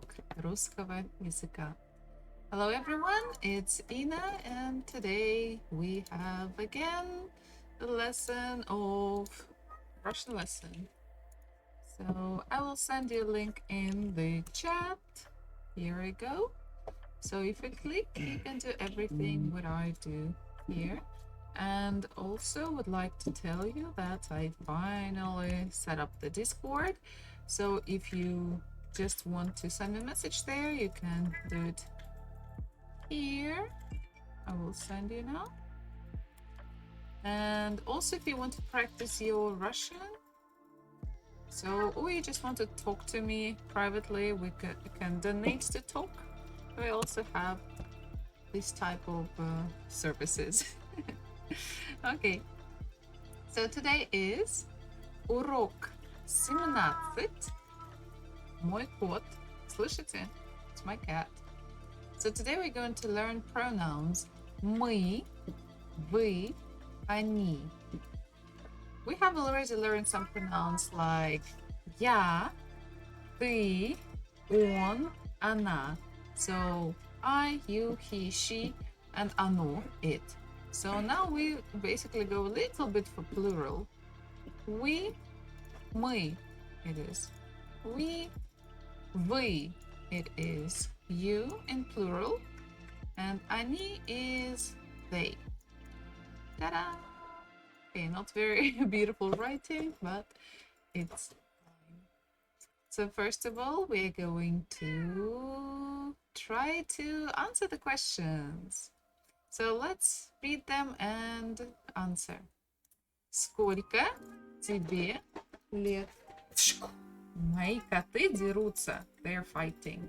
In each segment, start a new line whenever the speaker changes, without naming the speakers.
урок русского языка. Hello everyone, it's Ina and today we have again the lesson of Russian lesson. So I will send you a link in the chat. Here we go. So if you click, you can do everything what I do here. And also would like to tell you that I finally set up the Discord. So if you just want to send a message there, you can do it here. I will send you now. And also if you want to practice your Russian, or you just want to talk to me privately, we can donate to talk. We also have this type of services. Okay, so today is урок 17. Мой кот. Слышите? It's my cat. So today we're going to learn pronouns мы, вы, они. We have already learned some pronouns like я, ты, он, она. So I, you, he, she, and оно, it. So now we basically go a little bit for plural. We, мы, it is. We, вы, it is. You in plural. And они is they. Ta-da! Okay, not very beautiful writing, but it's fine. So first of all, we're going to try to answer the questions. So let's read them and answer. Сколько тебе лет? Мои коты дерутся. They're fighting.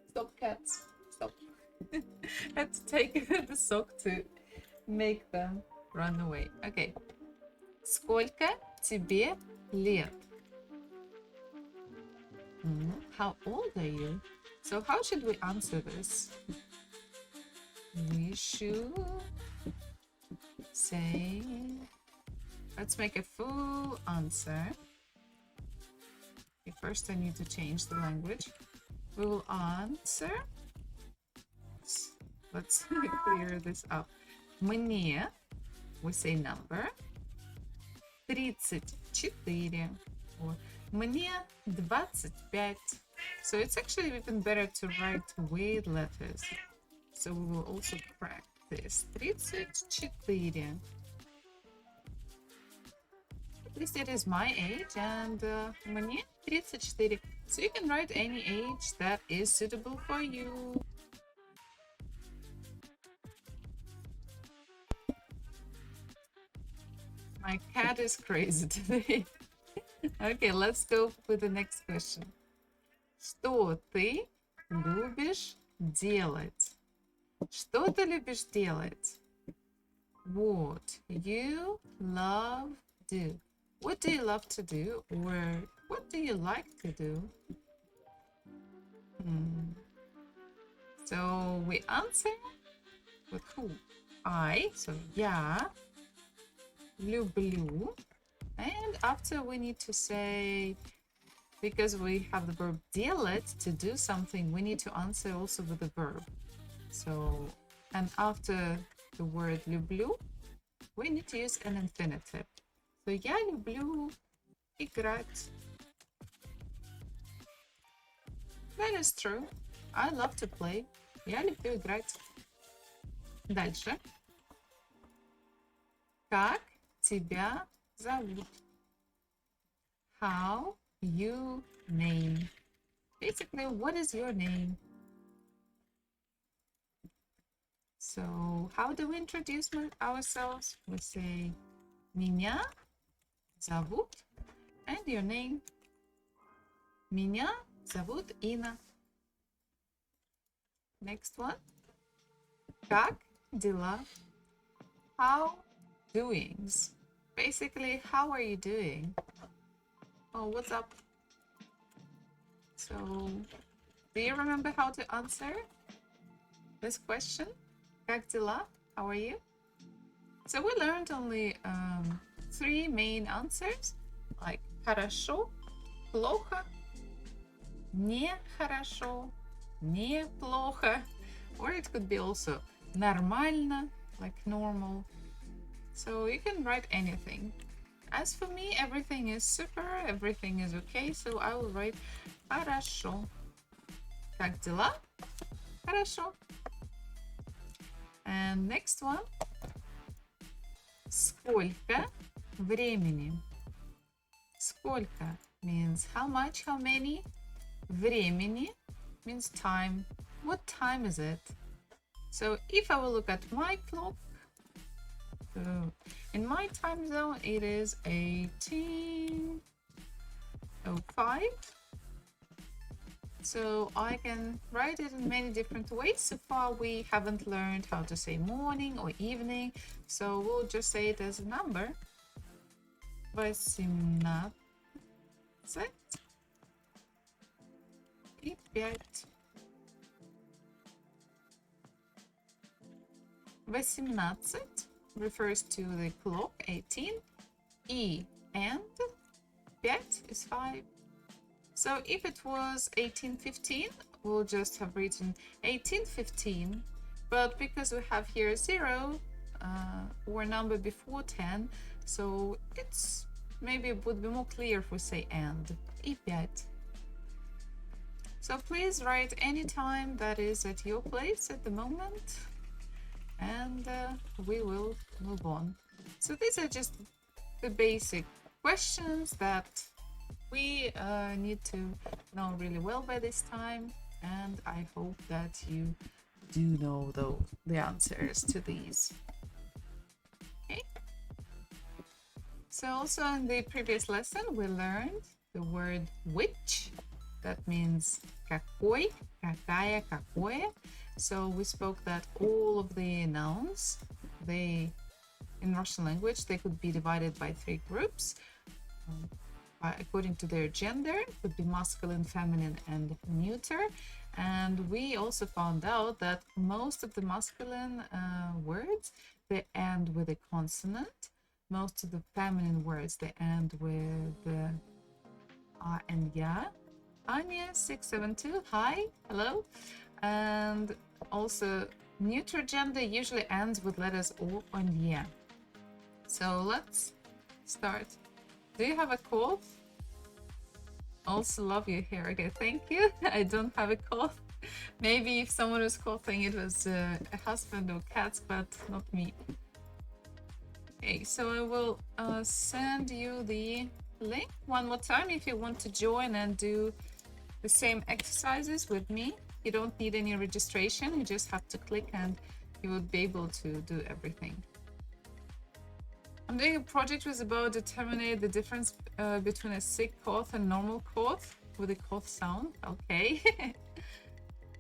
Stop, cats. Stop. I had to take the sock to make them run away. Okay. Сколько тебе лет? How old are you? So how should we answer this? We should say, let's make a full answer. Okay, first I need to change the language. We will answer. Let's clear this up. Мне, we say number. 34. Мне 25. So it's actually even better to write with letters. So we will also practice. 34. At least it is my age, and мне 34. So you can write any age that is suitable for you. My cat is crazy today. Okay, let's go with the next question. Что ты любишь делать? Что ты любишь делать? What you love do. What do you love to do? Or what do you like to do? So we answer with who? I, so я люблю. And after we need to say, because we have the verb делать, to do something, we need to answer also with the verb. So, and after the word люблю, we need to use an infinitive. So я люблю играть. That is true. I love to play. Я люблю играть. Дальше. Как тебя зовут? How you name. Basically, what is your name? So, how do we introduce ourselves? We say меня зовут, and your name. Меня зовут Ина. Next one. Как дела? How doings. Basically, how are you doing? Oh, what's up? So, do you remember how to answer this question? Как дела? How are you? So we learned only 3 main answers, like хорошо, плохо, не хорошо, неплохо. Or it could be also нормально, like normal. So you can write anything. As for me, everything is super, everything is okay, so I will write хорошо. Как дела? Хорошо. And next one. Сколько времени? Сколько means how much, how many. Времени means time. What time is it? So if I will look at my clock, in my time zone, it is 18:05. So I can write it in many different ways. So far, we haven't learned how to say morning or evening. So we'll just say it as a number. 18:05. 18 refers to the clock, 18. E and 5 is 5. So if it was 18:15, we'll just have written 18:15. But because we have here 0 or a number before 10, so it's maybe it would be more clear if we say and. И 5. So please write any time that is at your place at the moment, and we will move on. So these are just the basic questions that we need to know really well by this time, and I hope that you do know the answers to these. Okay. So also in the previous lesson we learned the word which. That means какой, какая, какое. So we spoke that all of the nouns, in Russian language, they could be divided by 3 groups according to their gender. It could be masculine, feminine, and neuter. And we also found out that most of the masculine words, they end with a consonant. Most of the feminine words, they end with the a and ya. Anya 672, hi, hello. And also neuter gender usually ends with letters O and Y. So let's start. Do you have a cough? Also love your hair. Okay, thank you. I don't have a cough. Maybe if someone was coughing, it was a husband or cats, but not me. Okay, so I will send you the link one more time if you want to join and do the same exercises with me. You don't need any registration, you just have to click and you will be able to do everything. I'm doing a project which is about determining the difference between a sick cough and normal cough with a cough sound. Okay.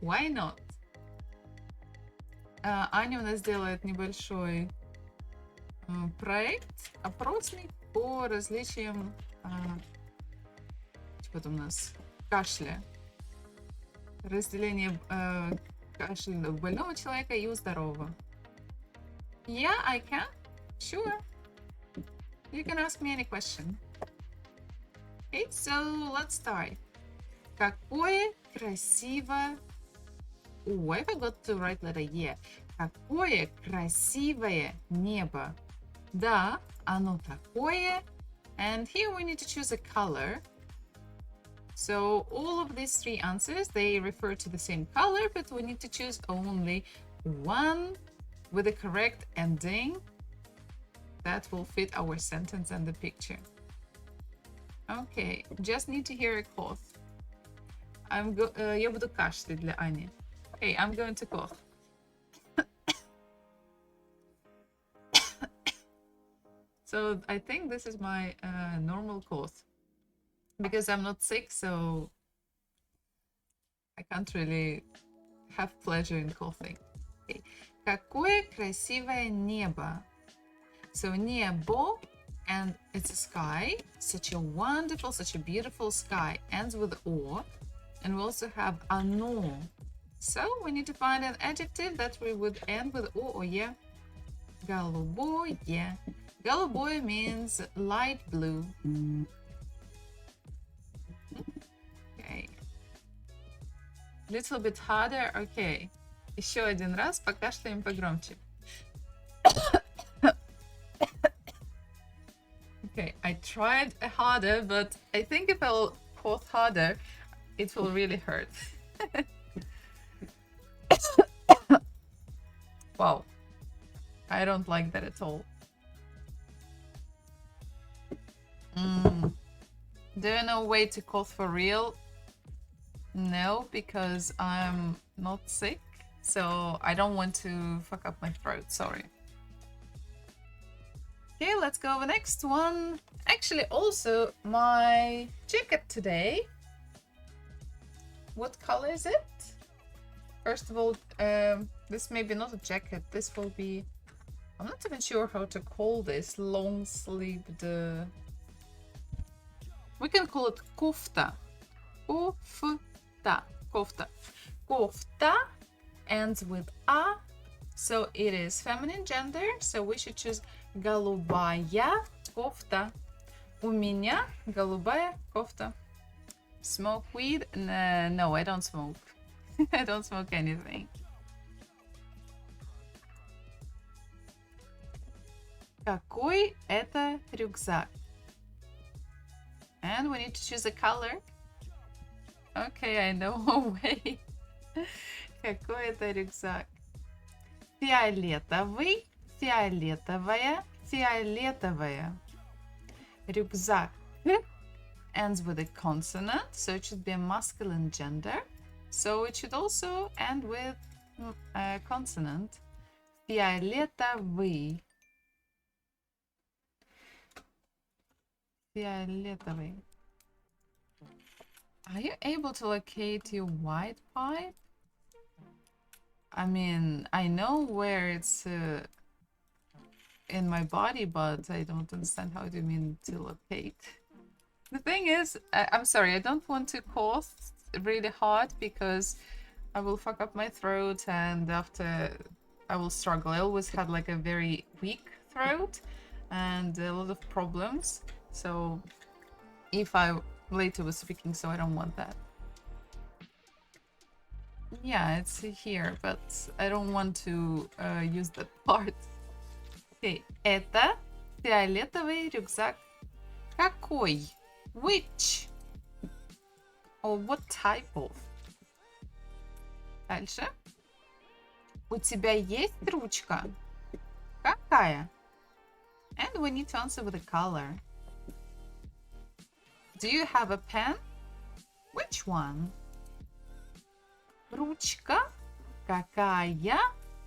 Why not? Аня у нас делает небольшой проект, опросник по различиям что-то у нас кашля. Разделение кашля у больного человека и у здорового. Yeah, I can. Sure. You can ask me any question. Okay, so let's start. Какое красивое... Oh, I forgot to write letter E. Какое красивое небо. Да, оно такое. And here we need to choose a color. So all of these 3 answers, they refer to the same color, but we need to choose only one with the correct ending that will fit our sentence and the picture. Okay, just need to hear a cough. Я буду кашлять для Ани. Okay, I'm going to cough. So I think this is my normal cough. Because I'm not sick, so I can't really have pleasure in coughing. Okay. Какое красивое небо. So небо, and it's a sky. Such a wonderful, such a beautiful sky. Ends with O. And we also have оно. So we need to find an adjective that we would end with O or Е. Голубое. Голубое means light blue. Okay. Little bit harder. Okay. Еще один раз, покашляем погромче. Okay, I tried harder, but I think if I'll cough harder, it will really hurt. Wow. I don't like that at all. Do you know a way to cough for real? No, because I'm not sick, so I don't want to fuck up my throat, sorry. Okay, let's go the next one. Actually, also my jacket today. What color is it? First of all, this may be not a jacket. This will be, I'm not even sure how to call this, long-sleeved. We can call it kofta. Kofta. Kofta. Kofta ends with a, so it is feminine gender. So we should choose голубая кофта. У меня голубая кофта. Smoke weed? No, I don't smoke. I don't smoke anything. Какой это рюкзак? And we need to choose a color. Okay, I know a way. Какой это рюкзак? Фиолетовый, фиолетовая, фиолетовая. Рюкзак ends with a consonant, so it should be a masculine gender. So it should also end with a consonant. Фиолетовый. Фиолетовый. Are you able to locate your white pipe? I mean, I know where it's in my body, but I don't understand how do you mean to locate. The thing is, I'm sorry, I don't want to cough really hard because I will fuck up my throat and after I will struggle. I always had like a very weak throat and a lot of problems. So if I later was speaking, so I don't want that. Yeah, it's here, but I don't want to use that part. Okay, это фиолетовый рюкзак. Какой? Which? Or what type of? Дальше. У тебя есть ручка? Какая? And we need to answer with a color. Do you have a pen? Which one? Ручка? Какая?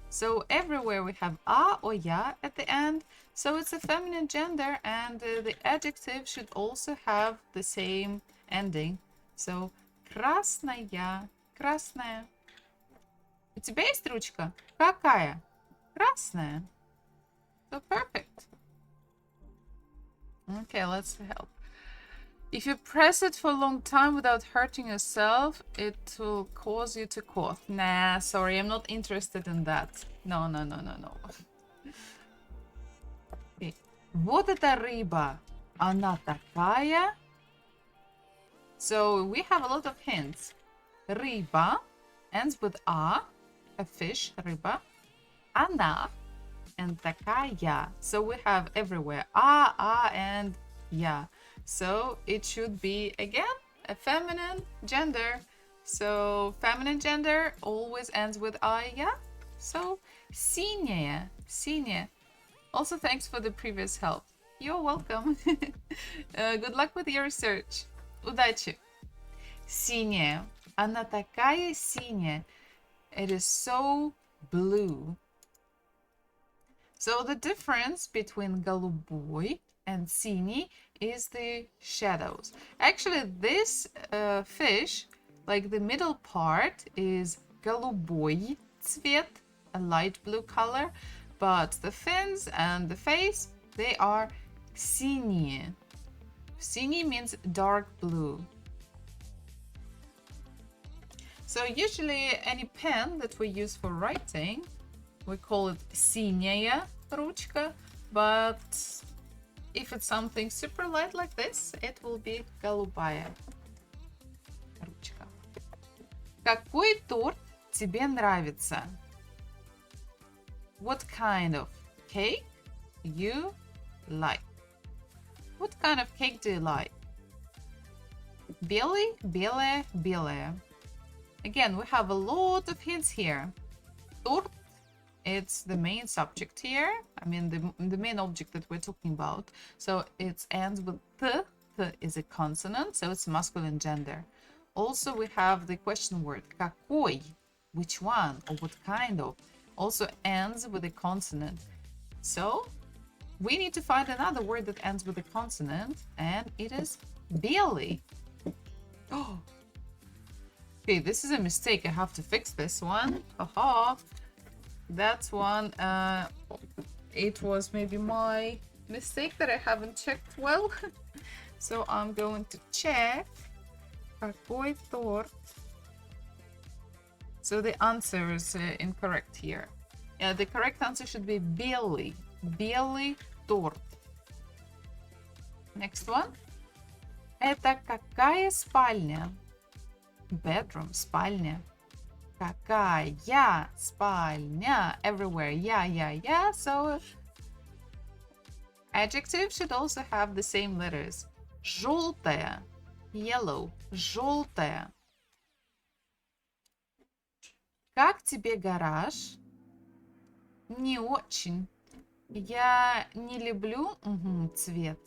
So everywhere we have a or ya at the end. So it's a feminine gender and the adjective should also have the same ending. So красная, красная. У тебя есть ручка? Какая? Красная. So perfect. Okay, let's help. If you press it for a long time without hurting yourself, it will cause you to cough. Nah, sorry, I'm not interested in that. No, no, no, no, no. Okay. Вот эта рыба, она такая. So we have a lot of hints. Рыба ends with a fish, рыба. Она and такая. So we have everywhere a and ya. So it should be again a feminine gender. So feminine gender always ends with I, yeah. So синяя, синяя. Also thanks for the previous help. You're welcome. Good luck with your research. Удачи. Синяя. Она такая синяя. It is so blue. So the difference between голубой and синий is the shadows. Actually, this fish, like the middle part, is голубой цвет, a light blue color, but the fins and the face, they are синие. Синий means dark blue. So usually any pen that we use for writing, we call it синяя ручка, but if it's something super light like this, it will be голубая ручка. Какой торт тебе нравится? What kind of cake you like? What kind of cake do you like? Белый, белое, белое. Again, we have a lot of hints here. Торт, it's the main subject here. I mean, the main object that we're talking about. So it ends with th. Th is a consonant, so it's masculine gender. Also, we have the question word какой, which one or what kind of, also ends with a consonant. So we need to find another word that ends with a consonant, and it is белый. Oh, okay, this is a mistake. I have to fix this one. Haha, that's one. It was maybe my mistake that I haven't checked well. So I'm going to check. Какой торт? So the answer is incorrect here. Yeah, the correct answer should be белый. Белый торт. Next one. Это какая спальня? Bedroom, спальня. Какая спальня? Everywhere. Yeah. So adjective should also have the same letters. Желтая. Yellow. Желтая. Как тебе гараж? Не очень. Я не люблю цвет.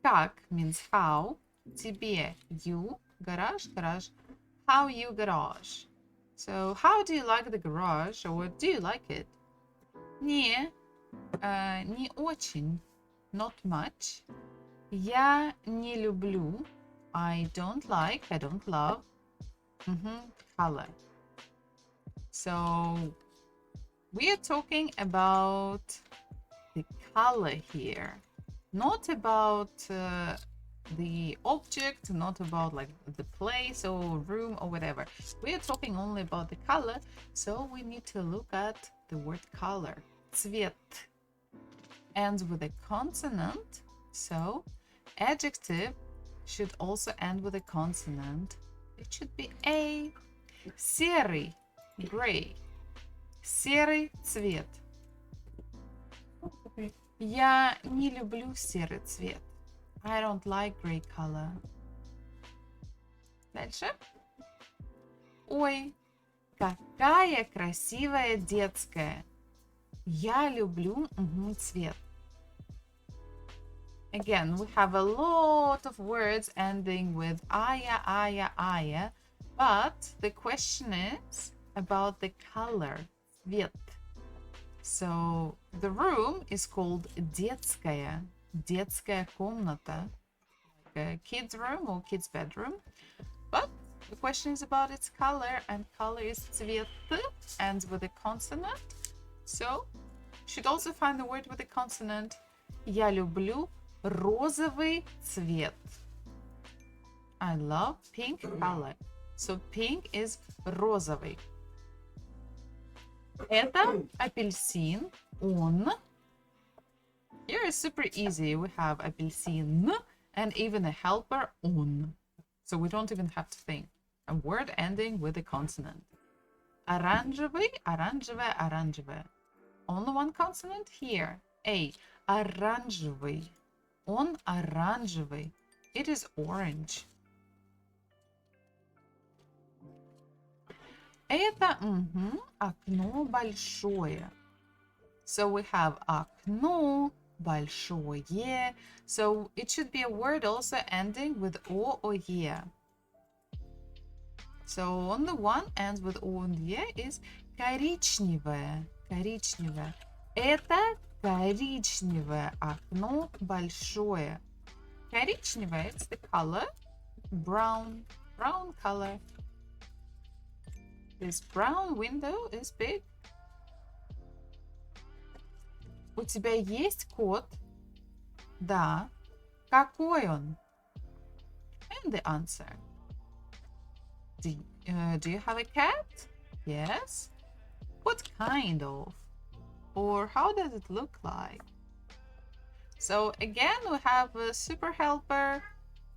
Как means how. Тебе you. Garage. How you garage. So how do you like the garage, or do you like it? Не очень. Not much. Я не люблю. I don't like. I don't love. Color. So we are talking about the color here, not about the object, not about like the place or room or whatever. We are talking only about the color, so we need to look at the word color. Цвет ends with a consonant, so adjective should also end with a consonant. It should be a. Серый, gray. Серый цвет. Я не люблю серый цвет. I don't like gray color. Дальше. Ой, какая красивая детская. Я люблю цвет. Again, we have a lot of words ending with aya, but the question is about the color, цвет. So the room is called детская, детская комната, like a kid's room or kid's bedroom. But the question is about its color, and color is цвет, ends with a consonant. So should also find the word with a consonant. Я люблю розовый цвет. I love pink color. So pink is розовый. Это апельсин. Он. Here is super easy. We have апельсин and even a helper он. So we don't even have to think. A word ending with a consonant. Оранжевый, оранжевая, оранжевая. Only one consonant here. A. Оранжевый. Он оранжевый. It is orange. Это окно большое. So we have окно большое. So it should be a word also ending with o or ye. So only one ends with o and ye is коричневое. Коричневое. Это коричневое окно большое. Коричневое, it's the color. Brown. Brown color. This brown window is big. У тебя есть кот? Да. Какой он? And the answer. Do you have a cat? Yes. What kind of? Or how does it look like? So again, we have a super helper.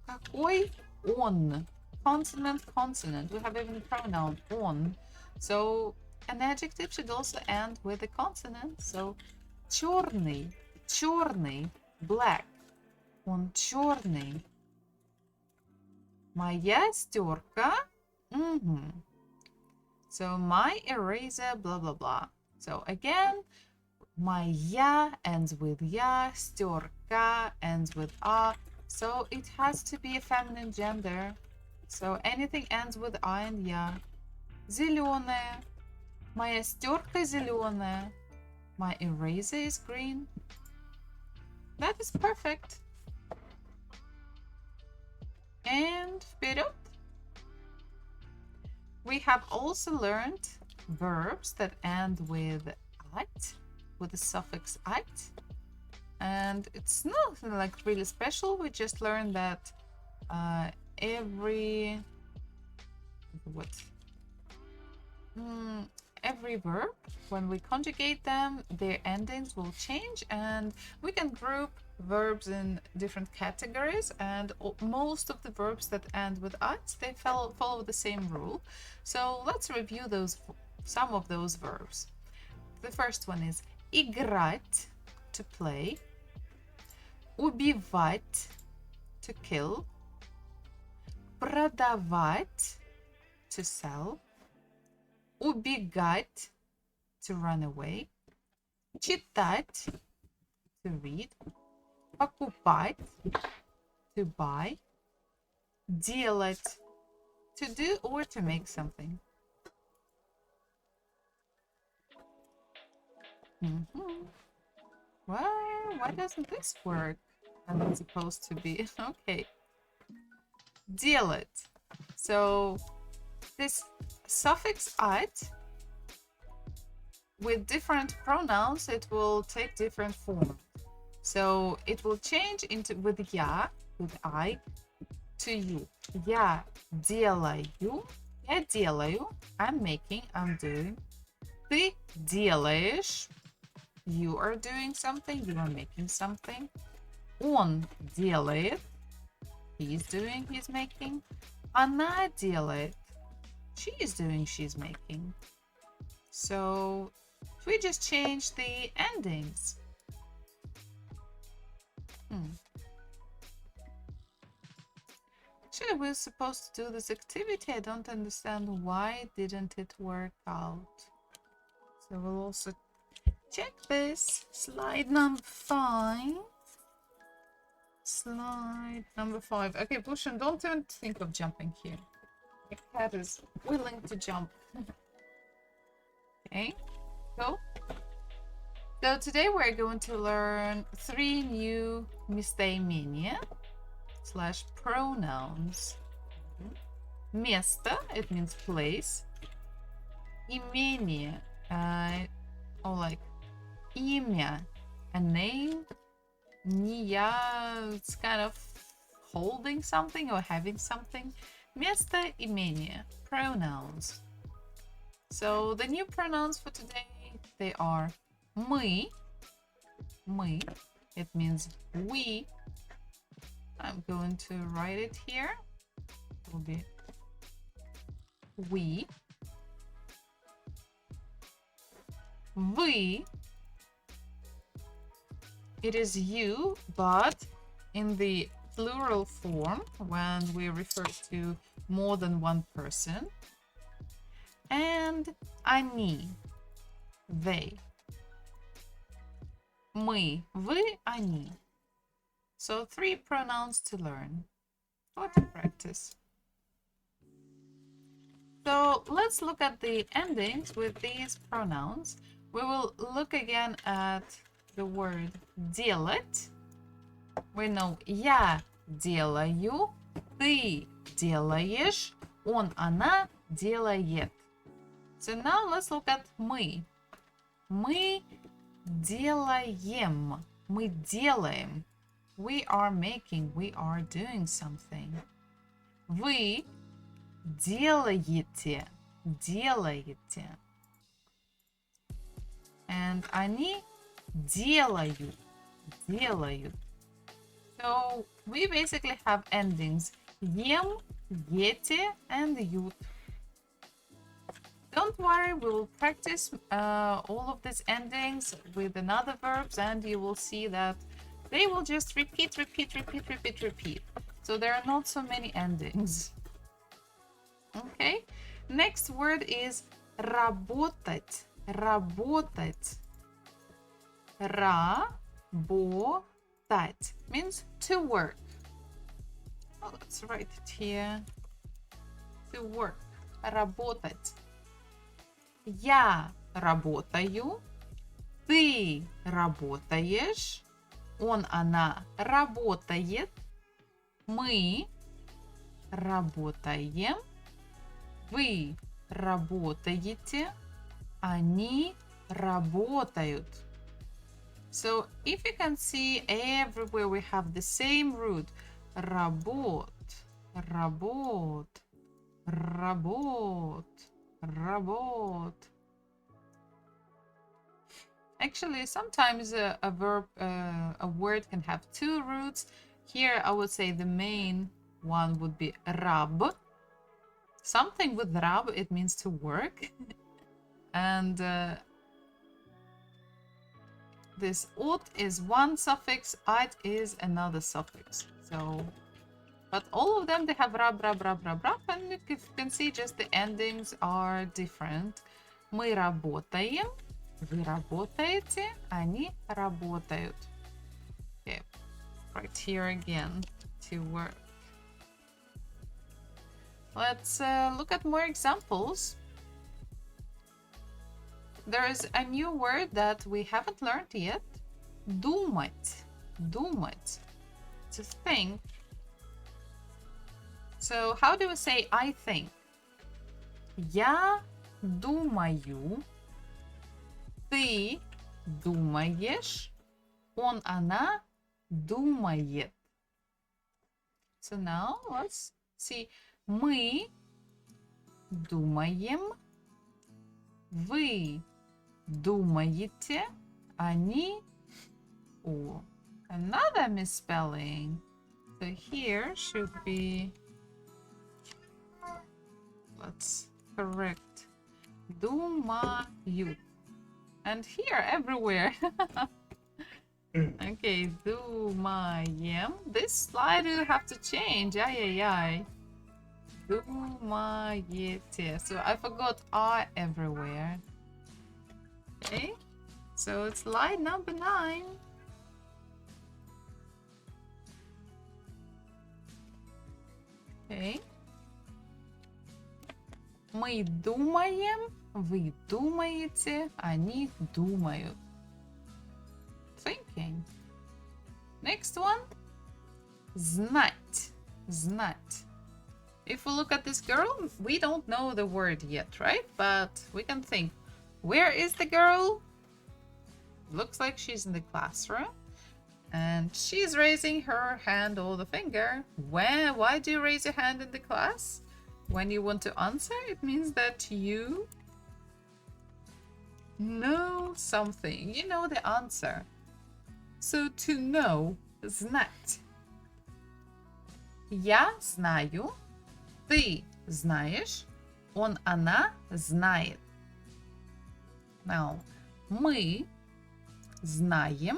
Какой он? consonant, consonant. We have even pronoun on. So an adjective should also end with a consonant. So черный, черный, black. Он черный. Моя стерка. So my eraser, blah, blah, blah. So again, моя ends with я, стерка ends with a. So it has to be a feminine gender. So anything ends with a and я. Зеленая. Моя стерка зеленая. My eraser is green. That is perfect. And вперед. We have also learned verbs that end with at, with the suffix at. And it's not like really special. We just learned that every verb, when we conjugate them, their endings will change, and we can group verbs in different categories, and most of the verbs that end with at, they follow the same rule. So let's review some of those verbs. The first one is играть, to play, убивать, to kill, продавать, to sell, убегать, to run away, читать, to read, покупать, to buy, делать, to do or to make something. Why doesn't this work? And it's supposed to be okay. Делать. So this suffix at, with different pronouns, it will take different form. So it will change into with я, with I, to you. Я делаю, я делаю, I'm making, I'm doing. Ты делаешь, you are doing something, you are making something. Он делает, he's doing, he's making. Она делает, she is doing, she's making. So we just change the endings. Actually, we're supposed to do this activity. I don't understand why didn't it work out. So we'll also check this. Slide number 5. Slide number 5. Okay, Bhushan, don't even think of jumping here. The cat is willing to jump. Okay, go. So today we're going to learn 3 new местоимения / pronouns. Место, it means place. Имение, or like имя, a name. Не, it's kind of holding something or having something. Место, имение, pronouns. So the new pronouns for today, they are мы, it means we. I'm going to write it here. It will be we. Вы, it is you, but in the plural form when we refer to more than one person. And они, they. Мы, вы, они. So 3 pronouns to learn or to practice. So let's look at the endings with these pronouns. We will look again at the word делать. We know я делаю, ты делаешь, он, она делает. So now let's look at мы. Мы делаем. Мы делаем. We are making. We are doing something. Вы делаете. Делаете. And они делают. Делают. So we basically have endings ем, ете and ют. Don't worry, we will practice all of these endings with another verbs, and you will see that they will just repeat. So there are not so many endings. Okay, next word is работать. Работать. Работать means to work. Oh, let's write it here. To work. Работать. Я работаю. Ты работаешь. Он, она работает. Мы работаем. Вы работаете. Они работают. So if you can see, everywhere we have the same root. Работ, работ, работ, работ. Actually, sometimes a verb, a word can have two roots. Here, I would say the main one would be rab. Something with rab, it means to work. And this ut is one suffix, ait is another suffix. So, but all of them, they have rab, and if you can see, just the endings are different. Мы работаем, вы работаете, они работают. Okay, right here again, to work. Let's look at more examples. There is a new word that we haven't learned yet. Думать. Думать. To think. So how do we say I think? Я думаю. Ты думаешь. Он, она думает. So now let's see. Мы думаем. Вы думаете. Они. Oh, another misspelling. So here should be. Let's correct. Думают. And here everywhere. Okay, думаем. This slide will have to change. Ay. Думаете. So I forgot I everywhere. Okay. So it's slide number 9. Okay. Мы думаем, вы думаете, они думают. Thinking. Next one. Знать. Знать. If we look at this girl, we don't know the word yet, right? But we can think, where is the girl? Looks like she's in the classroom. And she's raising her hand or the finger. Why do you raise your hand in the class? When you want to answer, it means that you know something. You know the answer. So to know, знать. Я знаю. Ты знаешь. Он, она знает. Now, мы знаем.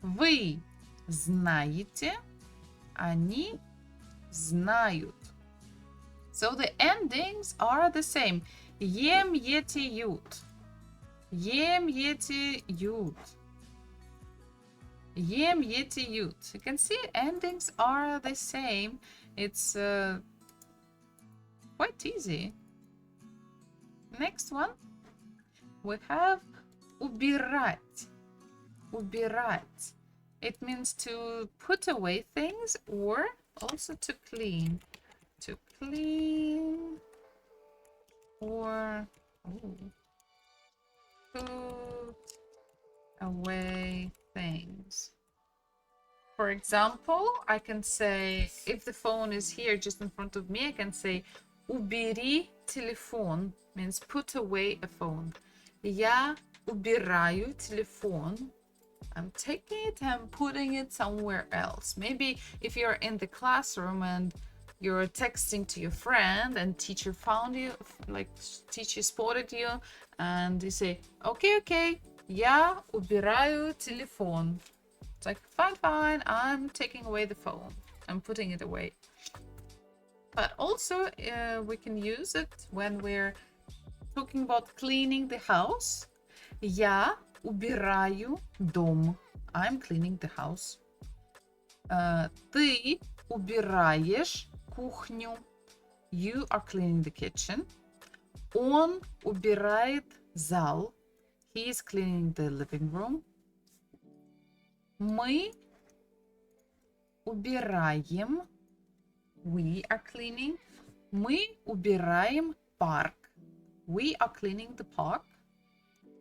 Вы знаете. Они знают. So the endings are the same. Ем, ете, ют. Ем, ете, ют. Ем, ете, ют. You can see endings are the same. It's quite easy. Next one. We have убирать. Убирать. It means to put away things or also to clean. To clean or put away things. For example, I can say, if the phone is here just in front of me, I can say убери телефон, means put away a phone. Я убираю телефон. I'm taking it and putting it somewhere else. Maybe if you're in the classroom and you're texting to your friend and teacher found you, like teacher spotted you, and you say, okay, я убираю телефон. It's like, fine, I'm taking away the phone. I'm putting it away. But also we can use it when we're talking about cleaning the house. Я убираю дом. I'm cleaning the house. Ты убираешь кухню. You are cleaning the kitchen. Он убирает зал. He is cleaning the living room. Мы убираем. We are cleaning. Мы убираем парк. We are cleaning the park.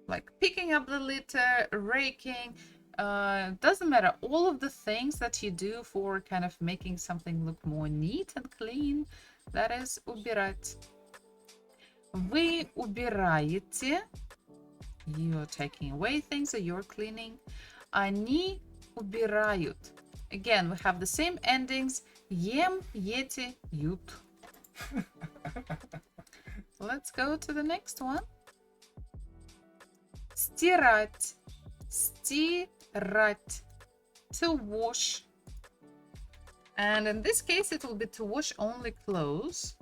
Like picking up the litter, raking. Doesn't matter. All of the things that you do for kind of making something look more neat and clean. That is убирать. Вы убираете. You're taking away things that you're cleaning. Они убирают. Again, we have the same endings. Ем, ете, ют. Let's go to the next one. Стирать. Стирать. To wash. And in this case, it will be to wash only clothes.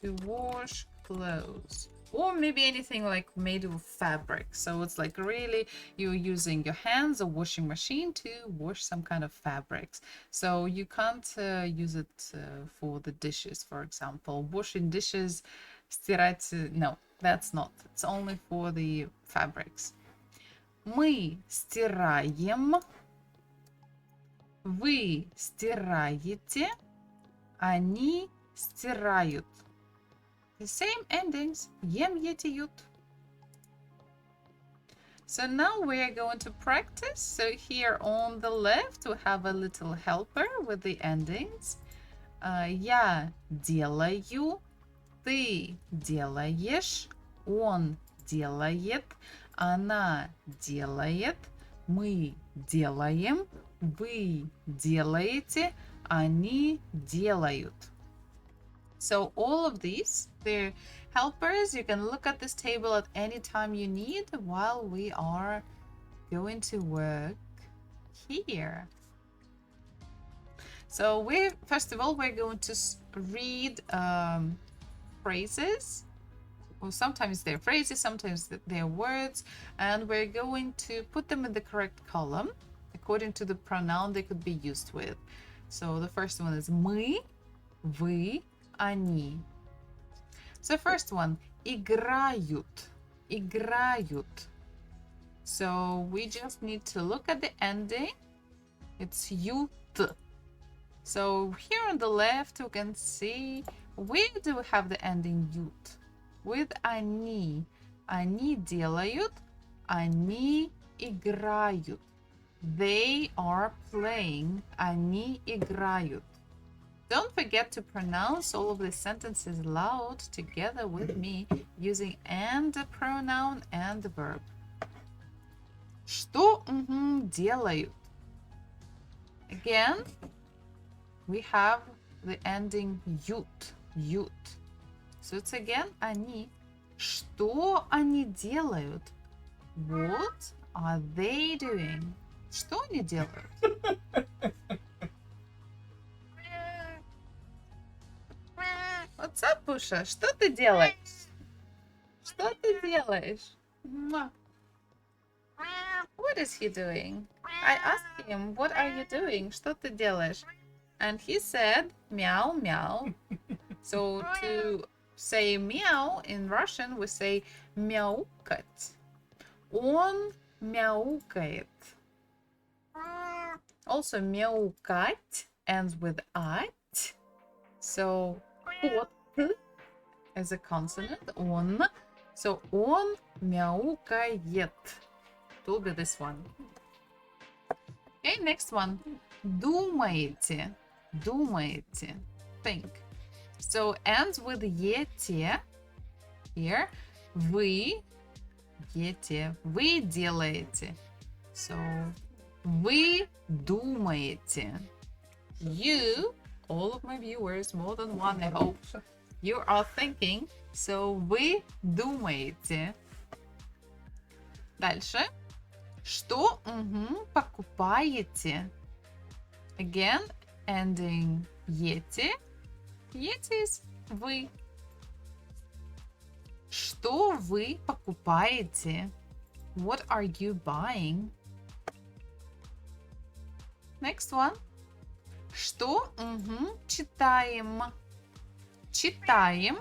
To wash clothes. Or maybe anything like made of fabric. So it's like really you're using your hands or washing machine to wash some kind of fabrics. So you can't use it for the dishes, for example. Washing dishes, стирать, no, that's not. It's only for the fabrics. Мы стираем. Вы стираете. Они стирают. The same endings. Ем, ете, ют. So now we are going to practice. So here on the left we have a little helper with the endings. Я делаю. Ты делаешь. Он делает. Она делает. Мы делаем. Вы делаете. Они делают. So all of these, they're helpers. You can look at this table at any time you need while we are going to work here. So first of all, we're going to read phrases. Well, sometimes they're phrases, sometimes they're words, and we're going to put them in the correct column according to the pronoun they could be used with. So the first one is мы, вы, они. So first one, играют, играют. So we just need to look at the ending. It's ют. So here on the left, you can see where do we have the ending ют? With они. Они делают, они играют. They are playing, они играют. Don't forget to pronounce all of the sentences loud together with me using and the pronoun and the verb. Что делают? Again, we have the ending ют, ют. So it's again они. Что они делают? What are they doing? Что они делают? What's up, Pusha? Что ты делаешь? Что ты делаешь? What is he doing? I asked him, what are you doing? Что ты делаешь? And he said, meow, meow. So to say meow in Russian, we say мяукать. Он мяукает. Also, мяукать ends with ать. So, кот as a consonant, он. So, он мяукает. It will be this one. Okay, next one. Думаете. Думаете. Think. So, ends with ете. Here. Вы. Ете. Вы делаете. So, вы думаете. You all of my viewers, more than one, I hope, you are thinking. So вы думаете. Дальше. Что покупаете? Again, ending ете. Ете is вы. Что вы покупаете? What are you buying? Next one. Что читаем? Читаем.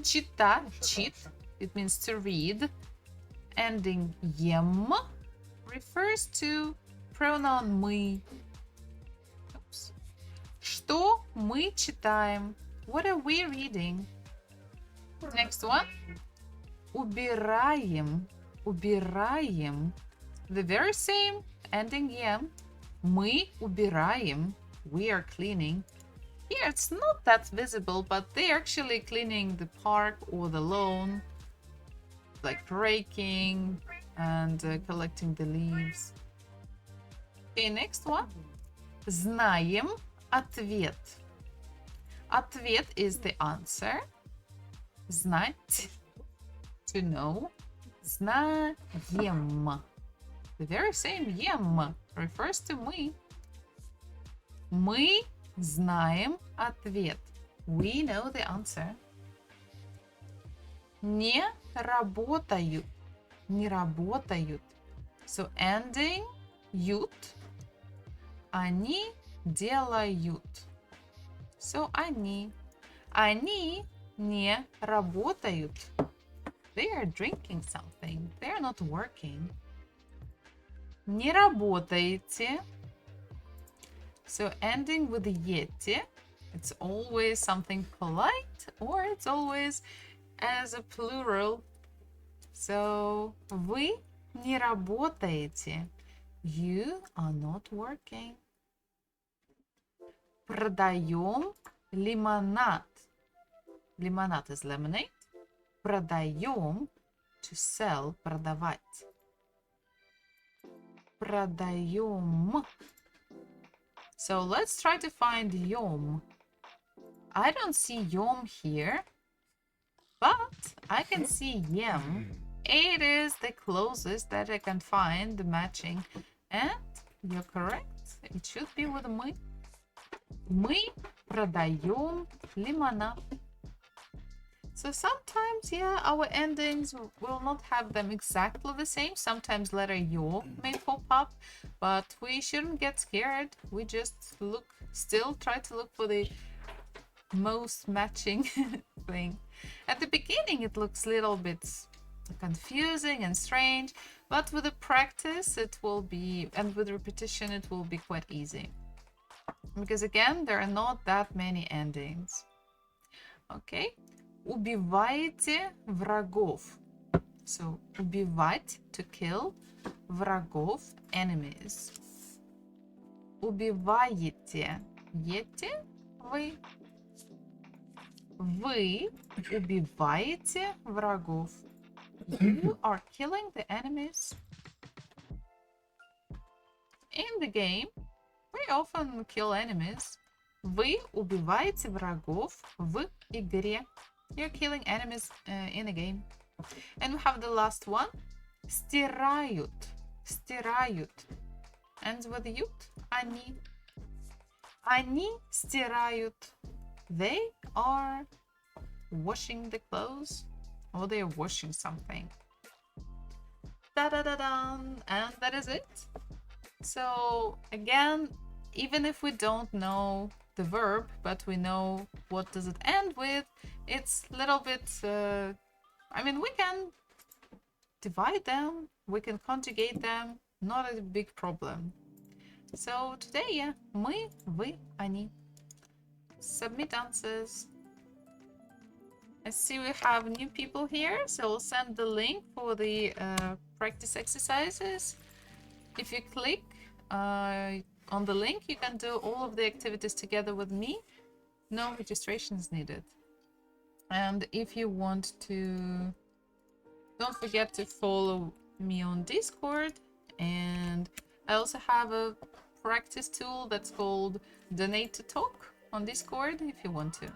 Чита, чит. It means to read. Ending ем refers to pronoun мы. Oops. Что мы читаем? What are we reading? Next one. Убираем. Убираем. The very same, ending ем. Мы убираем. We are cleaning. Here it's not that visible, but they're actually cleaning the park or the lawn, like raking and collecting the leaves. Okay, next one. Знаем ответ. Ответ is the answer. Знать, to know. Знаем. The very same ем refers to мы. Мы знаем ответ. We know the answer. Не работают. Не работают. So ending ют. Они делают. So они. Они не работают. They are drinking something. They are not working. Не работаете. So ending with the ете. It's always something polite or it's always as a plural. So вы не работаете. You are not working. Продаем лимонад. Лимонад is lemonade. Продаем, to sell, продавать. Продаем. So let's try to find yom. I don't see yom here, but I can see yem. It is the closest that I can find, the matching. And you're correct. It should be with мы. Мы продаем лимонад. So sometimes, yeah, our endings will not have them exactly the same. Sometimes letter yo may pop up, but we shouldn't get scared. We just still try to look for the most matching thing. At the beginning, it looks a little bit confusing and strange, but with the practice, it will be, and with repetition, it will be quite easy. Because again, there are not that many endings. Okay. Убиваете врагов. So, убивать, to kill, врагов, enemies. Убиваете, ете, вы. Вы убиваете врагов. You are killing the enemies. In the game, we often kill enemies. Вы убиваете врагов в игре. You're killing enemies in a game. And we have the last one. Стирают. Стирают. Ends with ют. Они. Они стирают. They are washing the clothes. Or they are washing something. Da-da-da-da. And that is it. So again, even if we don't know the verb, but we know what does it end with, it's a little bit, I mean, we can divide them, we can conjugate them, not a big problem. So today, yeah, мы, вы, они. Submit answers. I see we have new people here, so I'll send the link for the practice exercises. If you click on the link, you can do all of the activities together with me. No registration is needed. And if you want to, don't forget to follow me on Discord. And I also have a practice tool that's called Donate to Talk. on Discord if you want to.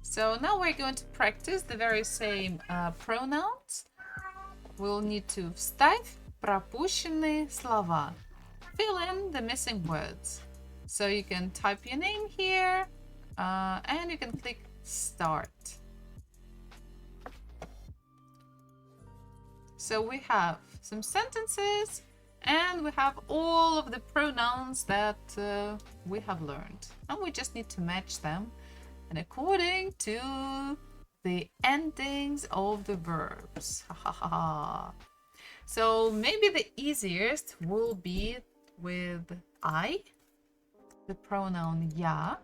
So now we're going to practice the very same pronouns. We'll need to вставь пропущенные слова. Fill in the missing words. So you can type your name here and you can click start. So we have some sentences and we have all of the pronouns that we have learned. And we just need to match them and according to the endings of the verbs. So maybe the easiest will be with I, the pronoun я,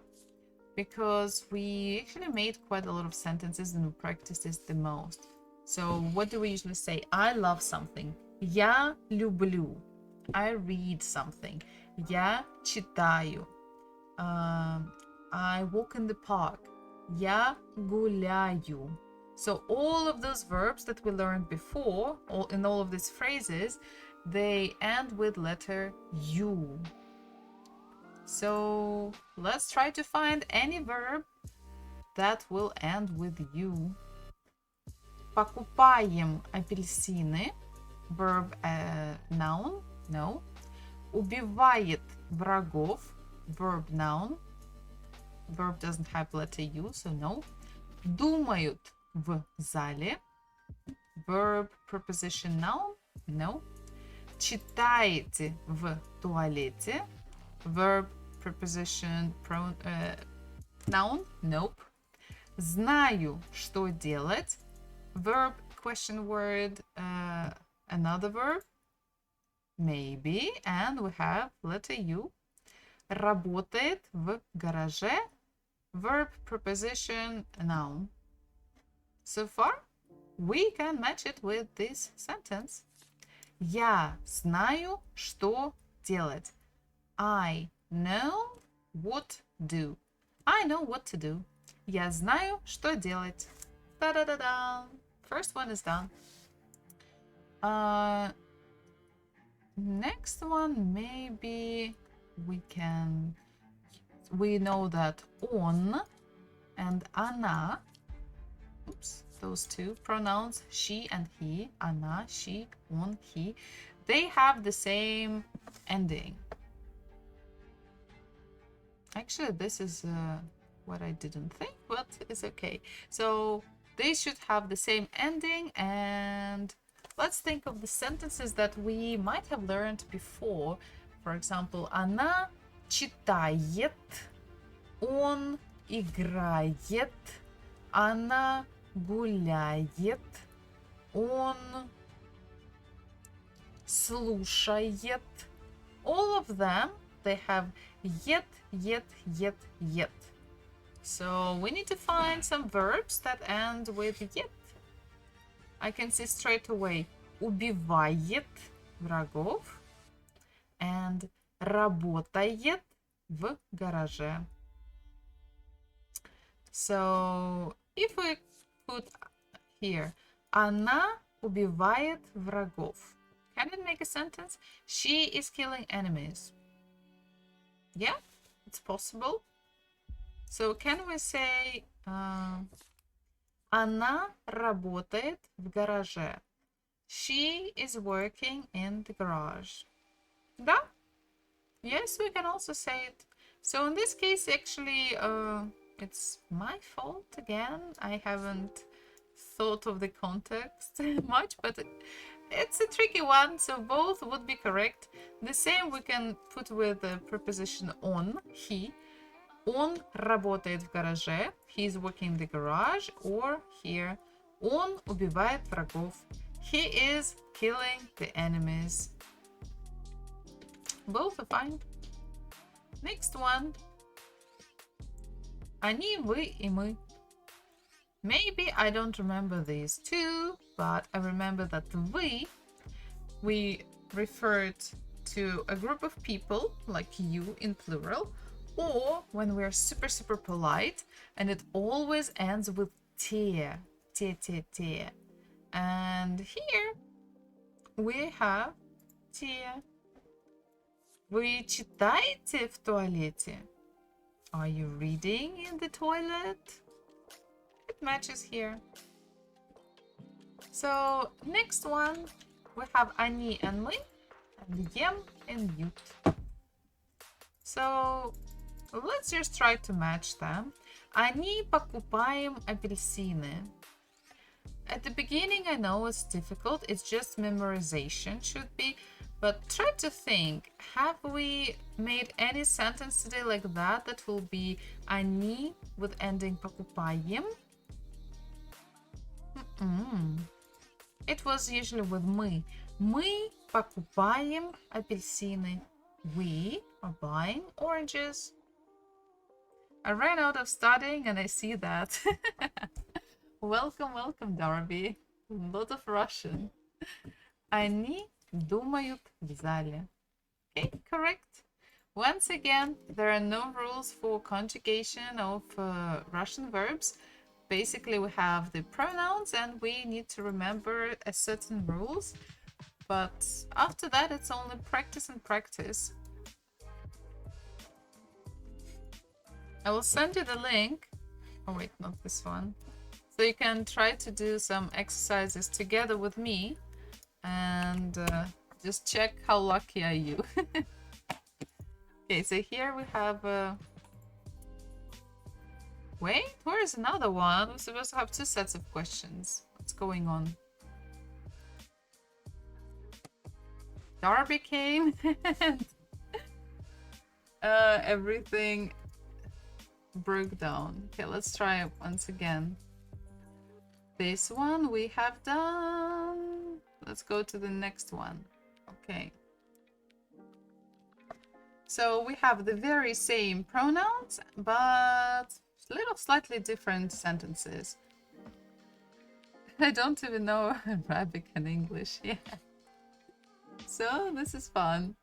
because we actually made quite a lot of sentences and we practiced this the most. So what do we usually say? I love something. Я люблю. I read something. Я читаю. I walk in the park. Я гуляю. So all of those verbs that we learned before, in all of these phrases, they end with letter U. So let's try to find any verb that will end with U. Покупаем апельсины. Verb noun. No. Убивает врагов. Verb noun. Verb doesn't have letter U, so no. Думают в зале. Verb preposition noun. No. Читаете в туалете. Verb preposition noun. Nope. Знаю, что делать. Verb question word another verb. Maybe. And we have letter U. Работает в гараже. Verb preposition noun. So far, we can match it with this sentence. Я знаю, что делать. I know what do. I know what to do. Я знаю, что делать. Da-da-da-da. First one is done. Next one, maybe we know that он and она, oops, those two pronouns, she and he, она, she, он, he, they have the same ending. Actually, this is what I didn't think, but it's okay. So they should have the same ending, and let's think of the sentences that we might have learned before. For example, она читает, он играет, она гуляет, он слушает. All of them, they have yet. So we need to find some verbs that end with yet. I can see straight away убивает врагов and работает в гараже. So if we put here она убивает врагов, can it make a sentence? She is killing enemies. Yeah, it's possible. So can we say она работает в гараже? She is working in the garage. Да? Yes, we can also say it. So in this case, actually, it's my fault again. I haven't thought of the context much, but it's a tricky one. So both would be correct. The same we can put with the preposition on, he. Он работает в гараже. He is working in the garage. Or here, он убивает врагов. He is killing the enemies. Both are fine. Next one. Они, вы и мы. Maybe I don't remember these two, but I remember that we referred to a group of people, like you in plural, or when we're super polite, and it always ends with te. And here we have te. Вы читаете в туалете? Are you reading in the toilet? It matches here. So next one, we have они and мы, and ем and ют. So let's just try to match them. Они покупаем апельсины. At the beginning, I know it's difficult. It's just memorization should be. But try to think, have we made any sentence today like that that will be они with ending покупаем? It was usually with мы. Мы покупаем апельсины. We are buying oranges. I ran out of studying and I see that. Welcome, welcome, Darby. A lot of Russian. Они думают в зале. Okay, correct. Once again, there are no rules for conjugation of Russian verbs. Basically, we have the pronouns and we need to remember a certain rules. But after that, it's only practice and practice. I will send you the link. Oh, wait, not this one. So you can try to do some exercises together with me and just check how lucky are you. Okay, so here we have... Wait, where is another one? We're supposed to have two sets of questions. What's going on? Darby came and everything broke down. Okay, let's try it once again. This one we have done. Let's go to the next one. Okay. So we have the very same pronouns, but little slightly different sentences. I don't even know Arabic and English. Yeah. So this is fun.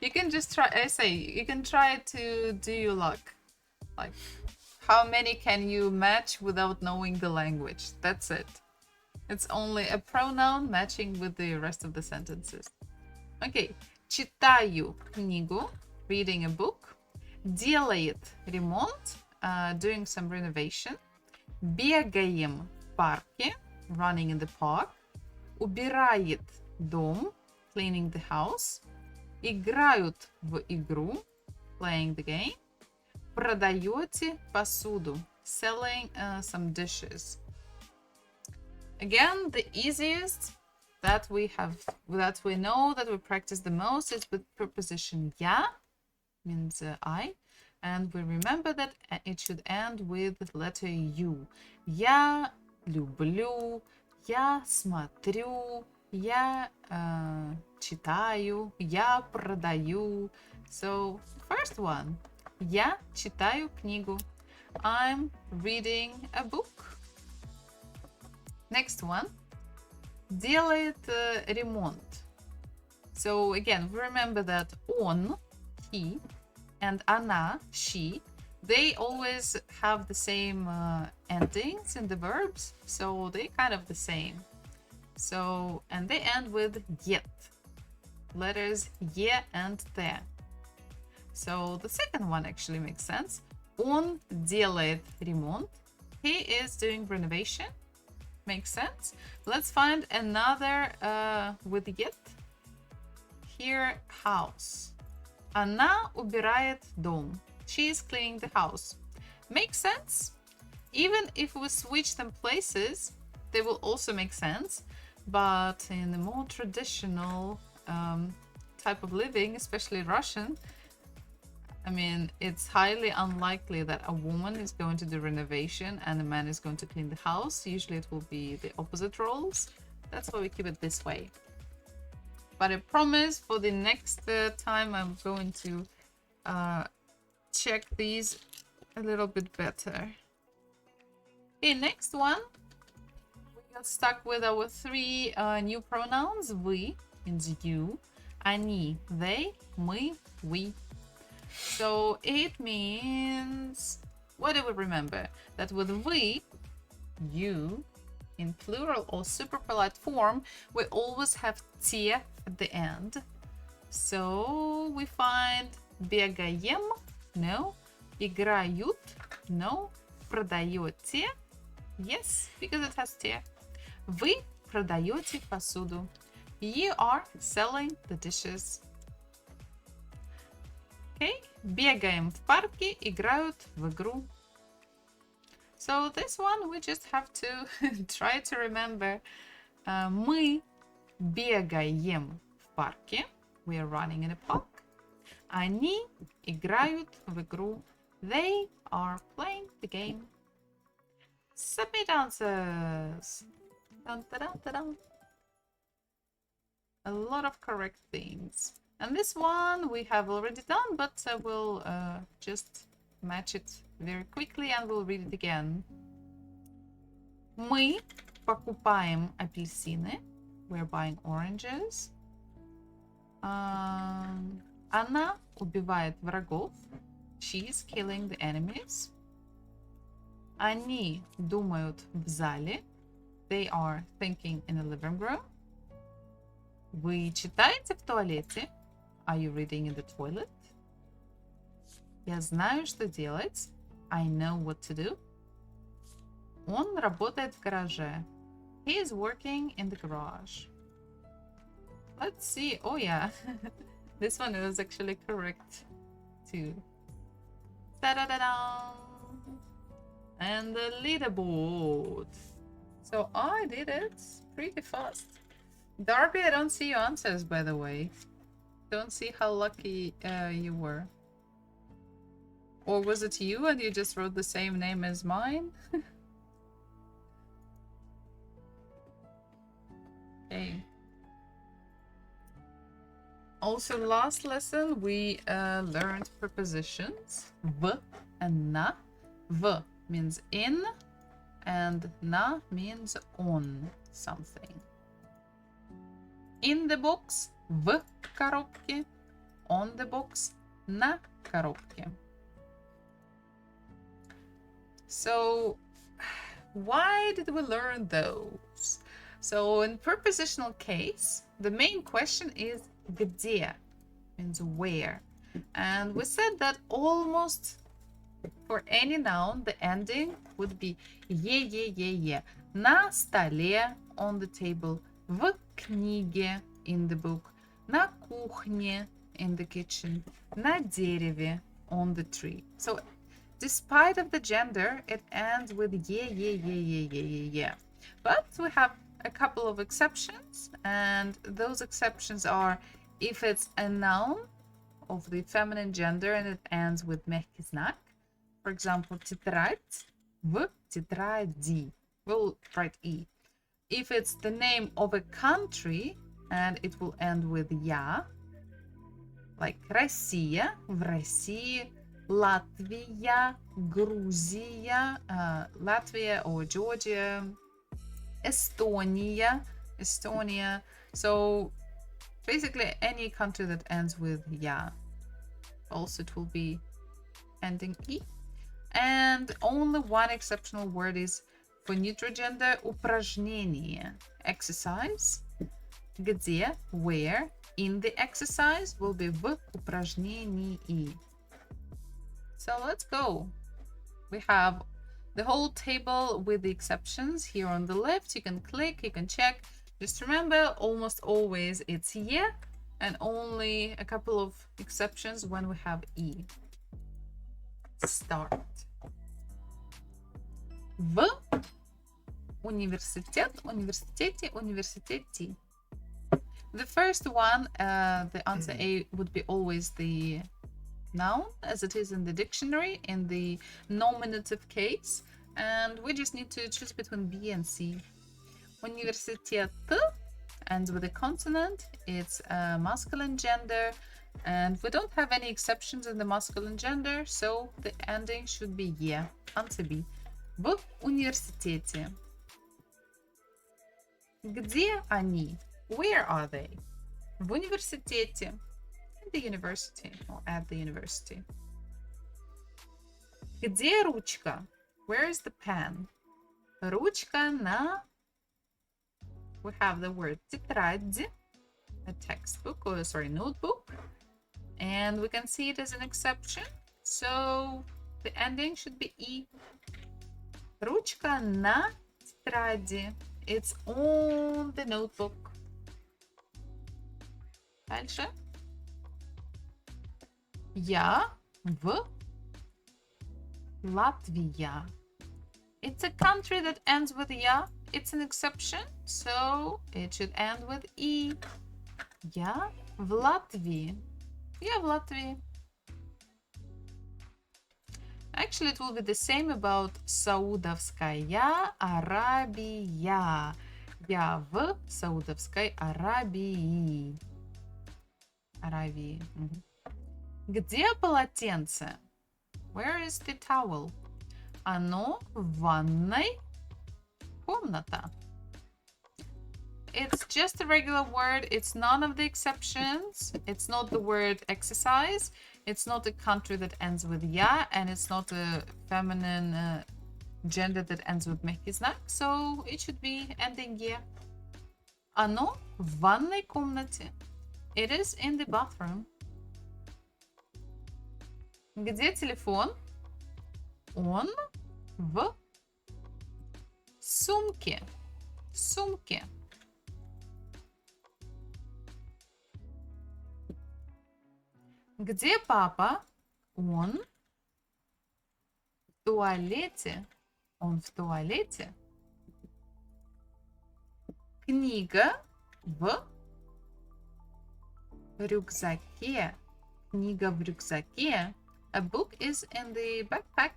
You can just try, I say, you can try to do your luck. Like, how many can you match without knowing the language? That's it. It's only a pronoun matching with the rest of the sentences. Okay. Читаю книгу, reading a book. Делает ремонт, doing some renovation. Бегаем в парке, running in the park. Убирает дом, cleaning the house. Играют в игру, playing the game. Продаете посуду, selling some dishes. Again, the easiest that we have, that we know, that we practice the most is with preposition я, means I. And we remember that it should end with letter U. Я люблю, я смотрю, я читаю, я продаю. So, first one. Я читаю книгу. I'm reading a book. Next one. Делает ремонт. So, again, remember that он, he, and она, she, they always have the same endings in the verbs, so they kind of the same. So, and they end with get, letters ye and te. So the second one actually makes sense. Он делает ремонт. He is doing renovation. Makes sense. Let's find another with get. Here, house. Она убирает дом. She is cleaning the house. Makes sense. Even if we switch them places, they will also make sense. But in the more traditional type of living, especially Russian, I mean, it's highly unlikely that a woman is going to do renovation and a man is going to clean the house. Usually it will be the opposite roles. That's why we keep it this way. But I promise for the next time I'm going to check these a little bit better. Okay, next one. We got stuck with our three new pronouns. Вы means you, они, they, мы, we. So it means, what do we remember? That with we, you, in plural or super polite form, we always have te at the end. So we find бегаем, no. Играют. No. Продаете. Yes, because it has te. Вы продаете посуду. You are selling the dishes. Okay. Бегаем в парке, играют в игру. So this one we just have to try to remember. Мы бегаем в парке. We are running in a park. Они играют в игру. They are playing the game. Submit answers. Dun, dun, dun, dun, dun. A lot of correct things. And this one we have already done, but we'll just match it very quickly and we'll read it again. Мы покупаем апельсины. We're buying oranges. Она убивает врагов. She's killing the enemies. Они думают в зале. They are thinking in the living room. Вы читаете в туалете? Are you reading in the toilet? Я знаю, что делать. I know what to do. Он работает в гараже. He is working in the garage. Let's see. Oh yeah. This one was actually correct too. Ta-da-da-da! And the leaderboard. So I did it pretty fast. Darby, I don't see your answers, by the way. Don't see how lucky you were. Or was it you and you just wrote the same name as mine? Okay. Also, last lesson we learned prepositions. V and na. V means in and na means on something. In the box, в коробке. On the box, на коробке. So, why did we learn those? So, in prepositional case, the main question is где, means where. And we said that almost for any noun, the ending would be е. На столе, on the table. В книге, in the book. На кухне, in the kitchen. На дереве, on the tree. So, despite of the gender, it ends with ye. But we have a couple of exceptions, and those exceptions are if it's a noun of the feminine gender and it ends with мягкий знак. For example, тетрадь, в тетради. We'll write e. If it's the name of a country and it will end with я, like Россия, в России, Latvia, Грузия, Latvia or Georgia, Estonia. So basically any country that ends with ya. Also it will be ending e. And only one exceptional word is for neutral gender, упражнение, exercise. Где, where, in the exercise will be в упражнении. So let's go. We have the whole table with the exceptions here on the left. You can click, you can check. Just remember, almost always it's yeah, and only a couple of exceptions when we have e. Start. В университет, университете, университете. The first one, the answer A would be always the noun, as it is in the dictionary, in the nominative case. And we just need to choose between B and C. Университет ends with a consonant. It's a masculine gender. And we don't have any exceptions in the masculine gender, so the ending should be yeah. Answer B. В университете. Где они? Where are they? В университете. In the university or at the university. Где ручка? Where is the pen? Ручка на... We have the word тетрадь, a textbook or sorry, notebook. And we can see it as an exception. So The ending should be E. Ручка на тетради. It's on the notebook. Дальше. Я в Латвия. It's a country that ends with ya. It's an exception, so it should end with E. Я в Латвии. Я в Латвии. Actually, it will be the same about Саудовская Аравия. Я в Саудовской Аравии. Аравии. Где полотенце? Where is the towel? Оно в ванной. Комната. It's just a regular word. It's none of the exceptions. It's not the word exercise. It's not a country that ends with ya, and it's not a feminine gender that ends with мягкий знак. So it should be ending ye. Оно в ванной комнате. It is in the bathroom. Где телефон? Он в сумке. Сумке. Где папа? Он в туалете. Он в туалете. Книга в рюкзаке. Книга в рюкзаке. A book is in the backpack.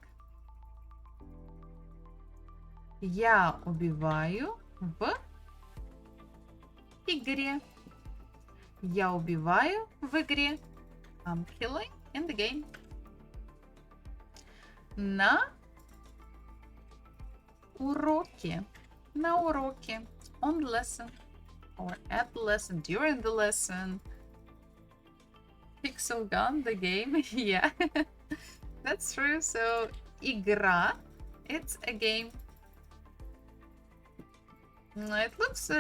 Я убиваю в игре. Я убиваю в игре. I'm killing in the game. На уроке. На уроке. On the lesson. Or at the lesson. During the lesson. Pixel gun, the game. Yeah. That's true. So, игра. It's a game. It looks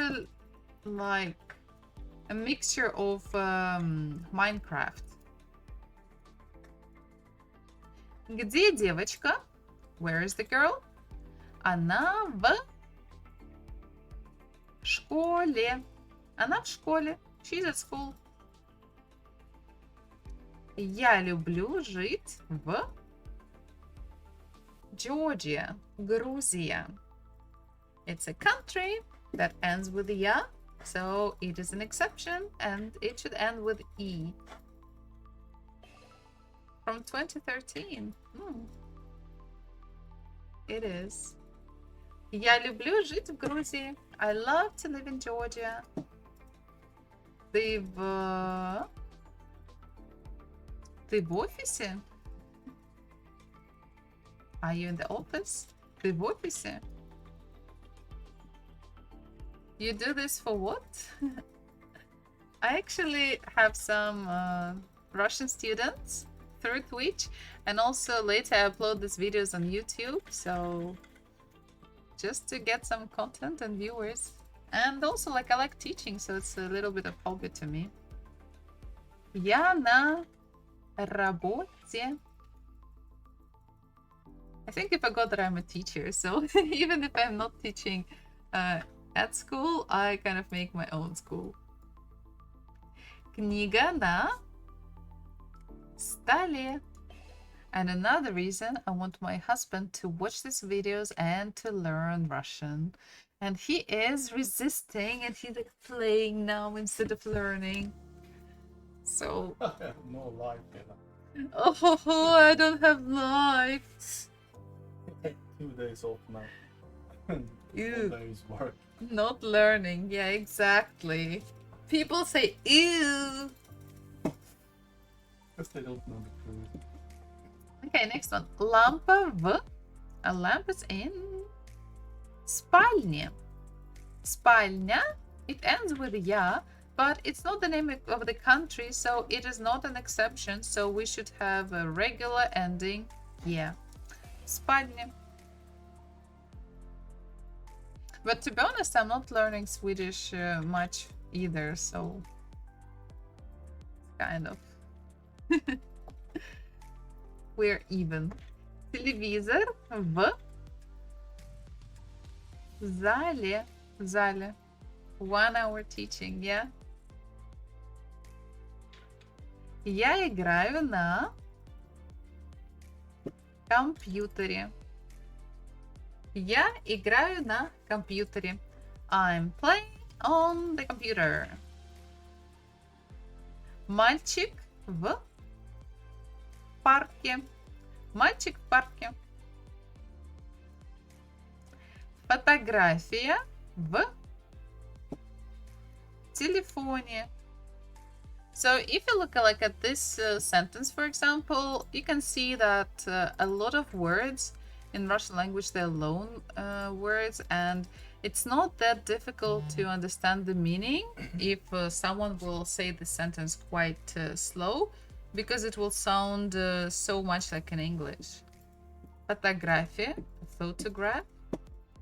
like a mixture of Minecraft. Где девочка? Where is the girl? Она в школе. Она в школе. She's at school. Я люблю жить в Georgia. Грузия. It's a country that ends with ya, so it is an exception, and it should end with E. From 2013. It is. Я люблю жить в Грузии. I love to live in Georgia. Ты в офисе? Are you in the office? Ты в офисе? You do this for what? I actually have some Russian students through Twitch, and also later I upload these videos on YouTube, so just to get some content and viewers. And also, like, I like teaching, so it's a little bit of hobby to me. Я на работе. I think I forgot that I'm a teacher, so even if I'm not teaching at school, I kind of make my own school. Книга на столе. And another reason I want my husband to watch these videos and to learn Russian. And he is resisting, and he's like playing now instead of learning. So
I have no life, Ella.
oh, I don't have life.
2 days off now.
Ew.
4 days work.
Not learning. Yeah, exactly. People say ew.
Because they don't know the truth.
Okay, next one. Лампа в. A lamp is in спальне. Спальня. It ends with ya, but it's not the name of the country, so it is not an exception. So we should have a regular ending. Yeah. Спальня. But to be honest, I'm not learning Swedish much either, so kind of we're even. Телевизор в зале. В зале. 1 hour teaching, yeah. Я играю на компьютере. Я играю на компьютере. I'm playing on the computer. Мальчик в парке. Мальчик в парке. Фотография в телефоне. So if you look like at this sentence, for example, you can see that a lot of words in Russian language, they're loan words, and it's not that difficult to understand the meaning if someone will say the sentence quite slow, because it will sound so much like in English. Фотография, photograph,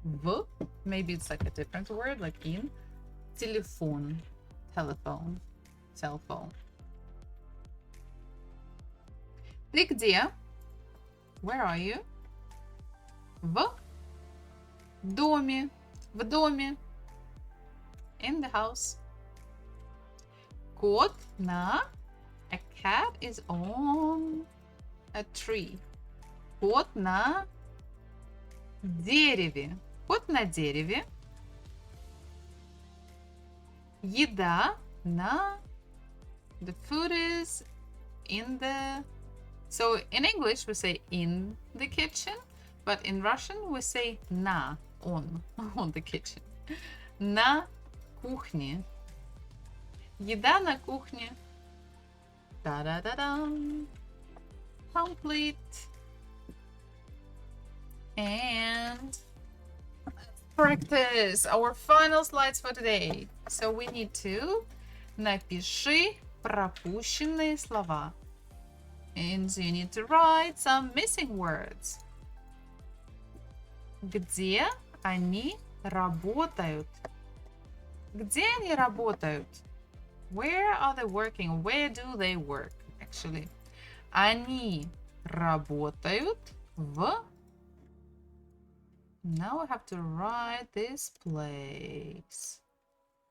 в, maybe it's like a different word, like in. Телефон, telephone, cell phone. Ты где? Where are you? В доме. В доме. In the house. Кот на. A cat is on a tree. Кот на дереве. Кот на дереве. Еда на. The food is in the. So in English we say in the kitchen, but in Russian we say на, on the kitchen. На кухне. Еда на кухне. Da-da-da-dum. Complete. And practice our final slides for today. So we need to напиши пропущенные слова. And you need to write some missing words. Где они работают? Где они работают? Where are they working? Where do they work, actually? Они работают в. Now I have to write this place.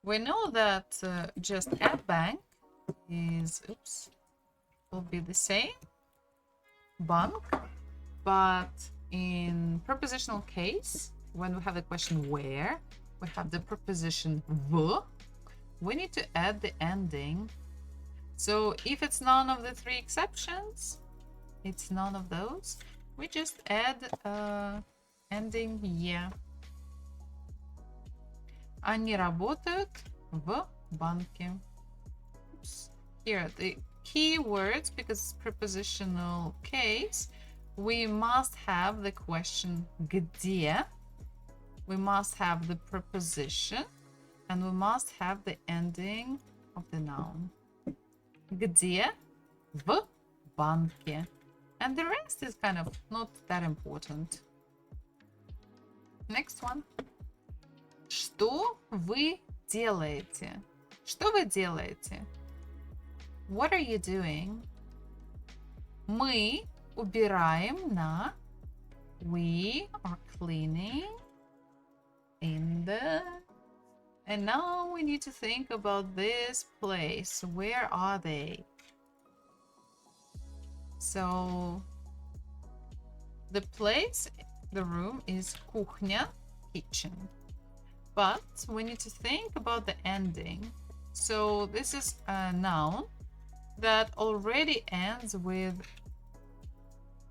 We know that just a bank is, oops, will be the same, bank, but in prepositional case, when we have the question where, we have the preposition в, we need to add the ending. So if it's none of the three exceptions, it's none of those, we just add ending «е». Они работают в банке. Oops. Here, the key words, because it's prepositional case, we must have the question где, we must have the preposition, and we must have the ending of the noun. Где? В банке. And the rest is kind of not that important. Next one. Что вы делаете? Что вы делаете? What are you doing? Мы убираем на. We are cleaning in the. And now we need to think about this place. Where are they? So the place, the room is кухня, kitchen. But we need to think about the ending. So this is a noun that already ends with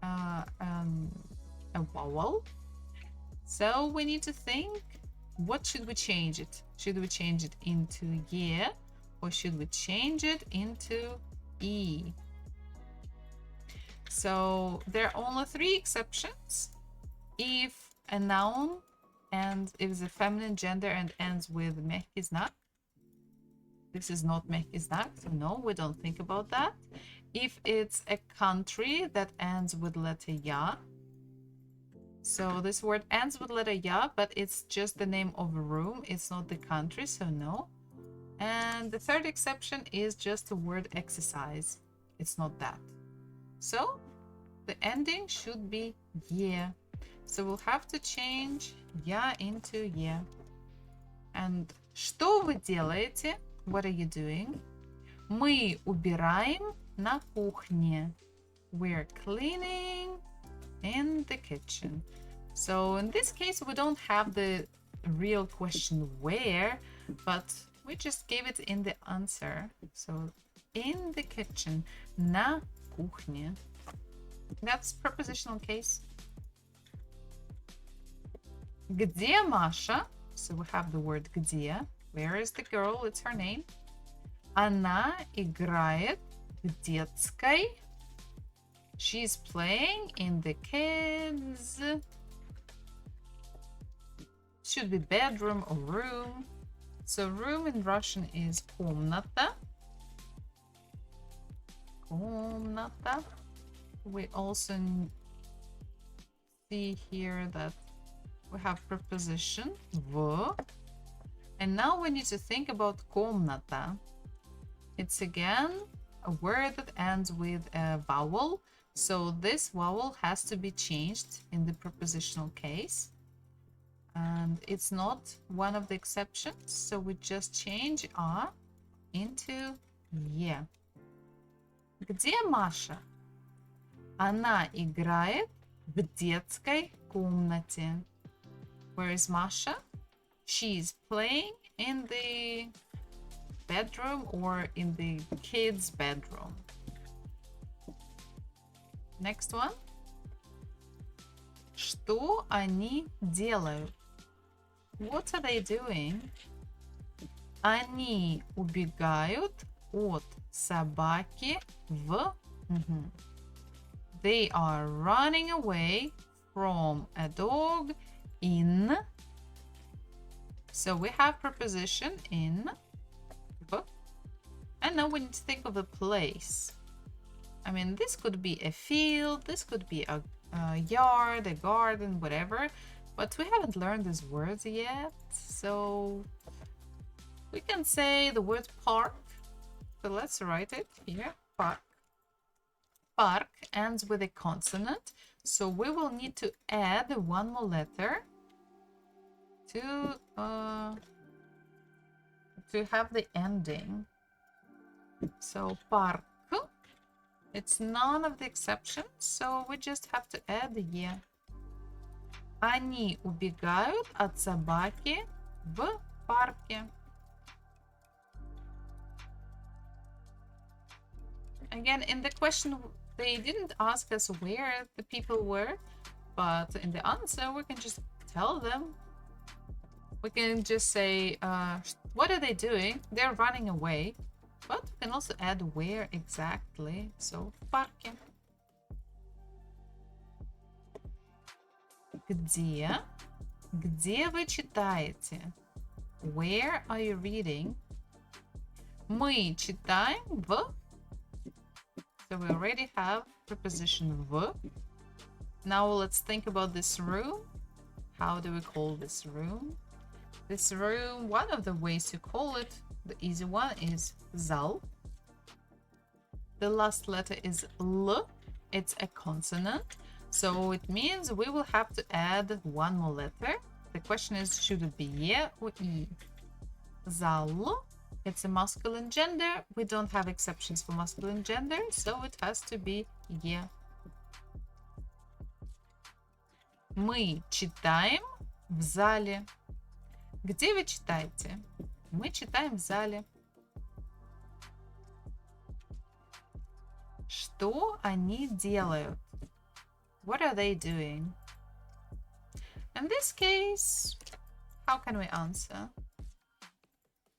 a vowel. So we need to think, what should we change it? Should we change it into ye, or should we change it into e? So there are only three exceptions. If a noun and if it's a feminine gender and ends with мягкий знак, this is not мягкий знак, so no, we don't think about that. If it's a country that ends with letter ya, so this word ends with letter ya, but it's just the name of a room, it's not the country, so no. And the third exception is just the word exercise, it's not that. So the ending should be yeah. So we'll have to change я into yeah. And что вы делаете? What are you doing? Мы убираем на кухне. We're cleaning in the kitchen. So in this case, we don't have the real question where, but we just gave it in the answer. So in the kitchen, на кухне. That's prepositional case. Где Маша? So we have the word где. Where is the girl? It's her name. Она играет в детской. She's playing in the kids. Should be bedroom or room. So room in Russian is комната. Комната. We also see here that we have preposition в. And now we need to think about комната. It's again a word that ends with a vowel. So this vowel has to be changed in the prepositional case. And it's not one of the exceptions. So we just change a into е. Где Маша? Она играет в детской комнате. Where is Masha? She's playing in the bedroom or in the kids' bedroom. Next one. Что они делают? What are they doing? Они убегают от собаки в... They are running away from a dog in. So we have preposition in. And now we need to think of the place. I mean, this could be a field, this could be a yard, a garden, whatever. But we haven't learned these words yet. So we can say the word park. So let's write it here. Park. Park ends with a consonant. So we will need to add one more letter to have the ending. So park. It's none of the exceptions, so we just have to add the е. Они убегают от собаки в парке. Again, in the question, they didn't ask us where the people were, but in the answer, we can just tell them. We can just say, what are they doing? They're running away. But we can also add where exactly. So, в парке. Где? Где вы читаете? Where are you reading? Мы читаем в. So we already have preposition в. Now let's think about this room. How do we call this room? This room, one of the ways to call it, the easy one, is зал. The last letter is L. It's a consonant. So it means we will have to add one more letter. The question is, should it be E or E? Зал. It's a masculine gender. We don't have exceptions for masculine gender, so it has to be E. Мы читаем в зале. Где вы читаете? Мы читаем в зале. Что они делают? What are they doing? In this case, how can we answer?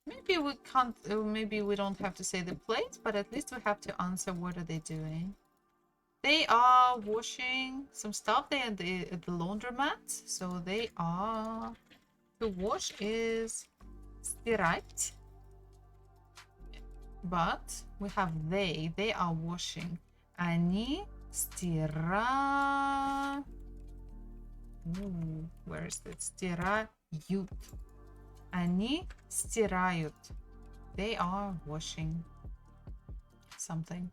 Maybe we can't, maybe we don't have to say the place, but at least we have to answer what are they doing. They are washing some stuff. They are at the laundromat. So they are, to wash is стирать. But we have they are washing. Они стирают. Where is that? Стирают. Они стирают. They are washing something.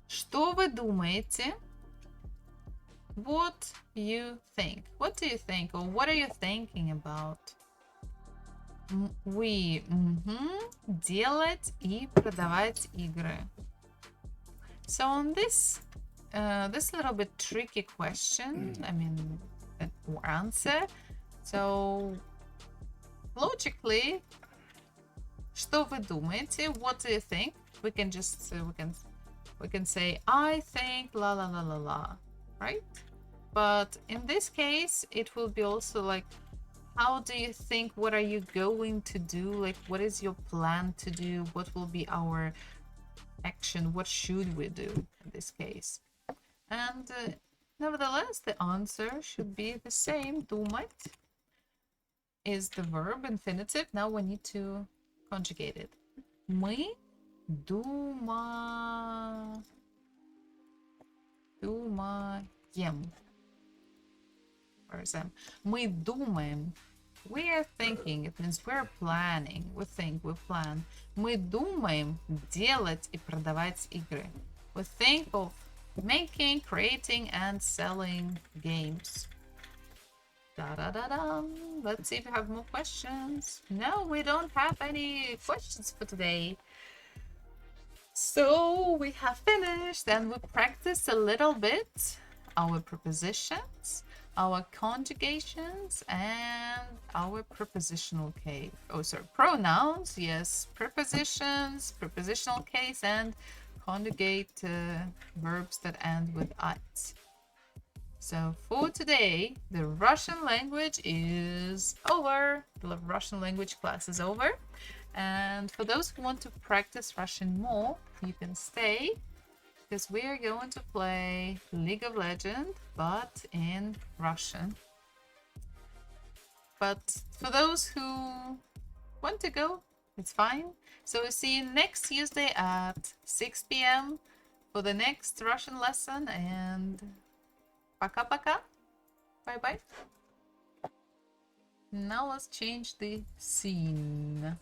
Что вы думаете? What you think? What do you think? Or what are you thinking about? We делать и продавать игры. So on this this little bit tricky question, I mean, or answer. So logically, что вы думаете? What do you think? We can just we can say I think la la la la la, right? But in this case, it will be also like, how do you think? What are you going to do? Like, what is your plan to do? What will be our action? What should we do in this case? And nevertheless, the answer should be the same. Думать is the verb infinitive. Now we need to conjugate it. Мы думаем. Where is them? Мы думаем. We are thinking. It means we're planning. We think, we plan. Мы думаем делать и продавать игры. We think of making, creating, and selling games. Da-da-da-da. Let's see if we have more questions. No, we don't have any questions for today. So we have finished and we practiced a little bit our prepositions, our conjugations, and our prepositional case. Oh, sorry, pronouns. Yes, prepositions, prepositional case, and conjugate verbs that end with "at." So for today, the Russian language is over. The Russian language class is over. And for those who want to practice Russian more, you can stay, because we are going to play League of Legends, but in Russian. But for those who want to go, it's fine. So we'll see you next Tuesday at 6 p.m. for the next Russian lesson, and пока-пока. Bye-bye. Now let's change the scene.